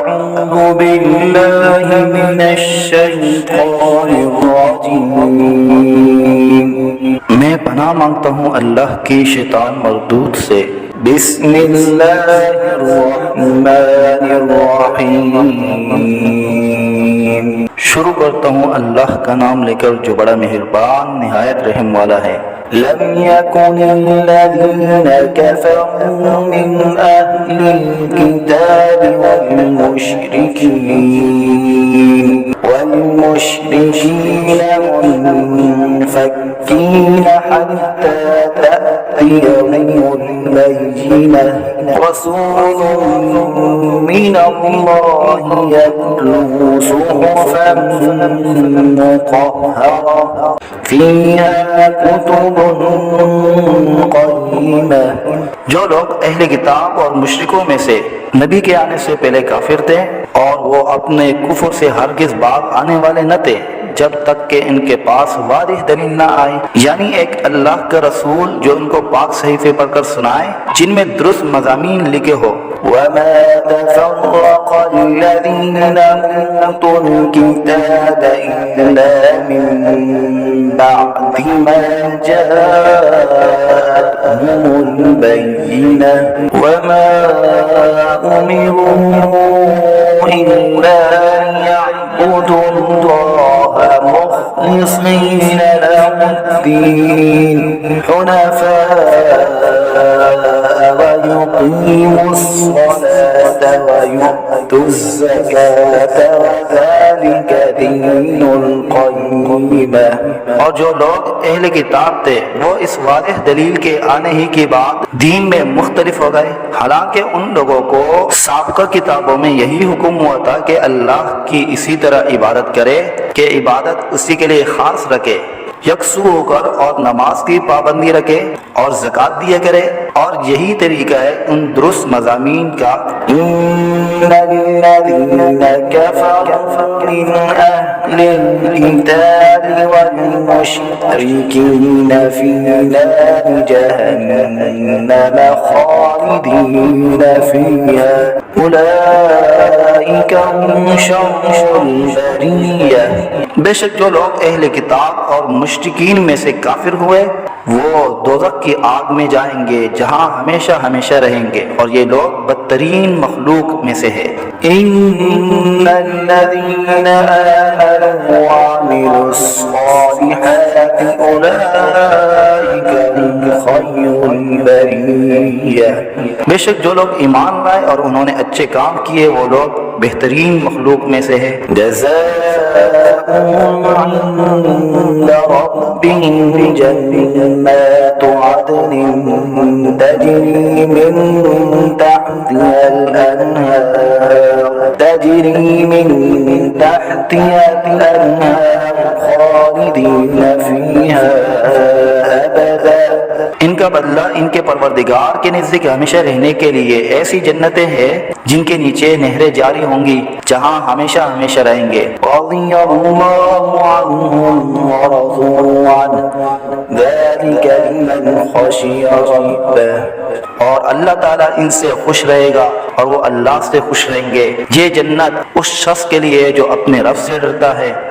अऊज़ु बिल्लाहि मिनश्शैतानिर्रजीम। मैं पनाह मांगता हूँ अल्लाह की शैतान मरदूद से। बिस्मिल्लाहिर्रहमानिर्रहीम। शुरू करता हूँ अल्लाह का नाम लेकर जो बड़ा मेहरबान निहायत रहम वाला है। लम यकुनिल्लज़ीना कफ़रू मिन अहलिल किताबि वल मुश्रिकीना हत्ता तअतियहुमुल बय्यिनह रसूलुम मिनल्लाहि यत्लू सुहुफन मुतहहरा फीहा कुतुबुन क़य्यिमा। जो लोग अहले किताब और मुशरिकों में से नबी के आने से पहले काफिर थे और वो अपने कुफ्र से हरगिज़ बाज आने वाले न थे जब तक कि इनके पास वाज़िह दलील न आए, यानी एक अल्लाह का रसूल जो इनको पाक सहीफे पढ़कर सुनाए जिनमें दुरुस्त मज़ामीन लिखे हो। वमा तफ़र्रक़ल्लज़ीना ऊतुल किताब इल्ला मिन बअदि मा जाअतहुमुल बय्यिनह वमा उमिरू इल्ला लियअब्दुल्लाह मुख़लिसीन लहुद्दीन हुनफ़ाअ वयुक़ीमुस्सलात वयु'तुज़्ज़कात वज़ालिक दीनुल क़य्यिमा। और जो लोग अहले किताब थे वो इस वाज़िह दलील के आने ही के बाद दीन में मुख्तलिफ हो गए, हालांकि उन लोगों को साबिक़ा किताबों में यही हुक्म हुआ था कि अल्लाह की इसी तरह इबादत करे कि इबादत उसी के लिए खास रखे, यकसू होकर और नमाज की पाबंदी रखे और ज़कात दिया करे, और यही तरीका है उन दुरुस्त मज़ामीन का। इन्नल्लज़ीना कफ़रू मिन अहलिल किताबि वल मुश्रिकीना फ़ी नारि जहन्नम ख़ालिदीना फ़ीहा उलाइका हुम शर्रुल बरिय्या। बेशक जो लोग अहले किताब और मुश्रिकीन में से काफिर हुए वो दोज़ख की आग में जाएंगे जहां हमेशा हमेशा रहेंगे, और ये लोग बदतरीन मखलूक में से है। इन्नल्लज़ीना आमनू वअमिलुस्सालिहाति उलाइका हुम खैरुल बरिय्या। बेशक जो लोग ईमान लाए और उन्होंने अच्छे काम किए वो लोग बेहतरीन मखलूक में से है। जज़ाउहुम इंदा रब्बिहिम जन्नातु अदनिन तजरी मिन तहतिहल अनहार खालिदीन फीहा अबदा। इनका बदला इनके परवरदिगार के नज़दीक हमेशा रहने के लिए ऐसी जन्नतें हैं जिनके नीचे नहरें जारी होंगी जहां हमेशा हमेशा रहेंगे। और अल्लाह ताला इनसे खुश रहेगा और वो अल्लाह से खुश रहेंगे। ये जन्नत उस शख्स के लिए जो अपने रब से डरता है।